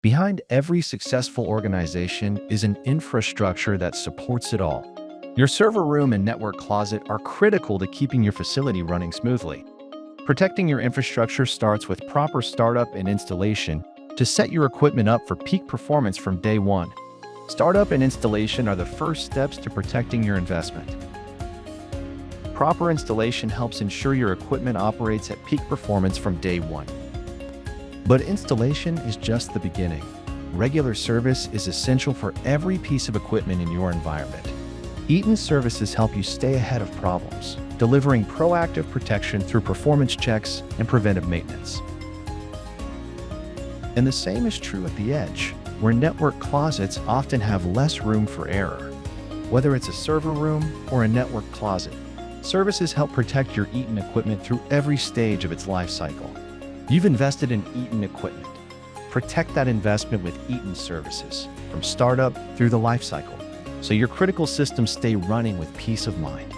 Behind every successful organization is an infrastructure that supports it all. Your server room and network closet are critical to keeping your facility running smoothly. Protecting your infrastructure starts with proper startup and installation to set your equipment up for peak performance from day one. Startup and installation are the first steps to protecting your investment. Proper installation helps ensure your equipment operates at peak performance from day one. But installation is just the beginning. Regular service is essential for every piece of equipment in your environment. Eaton services help you stay ahead of problems, delivering proactive protection through performance checks and preventive maintenance. And the same is true at the edge, where network closets often have less room for error. Whether it's a server room or a network closet, services help protect your Eaton equipment through every stage of its life cycle. You've invested in Eaton equipment. Protect that investment with Eaton services, from startup through the life cycle, so your critical systems stay running with peace of mind.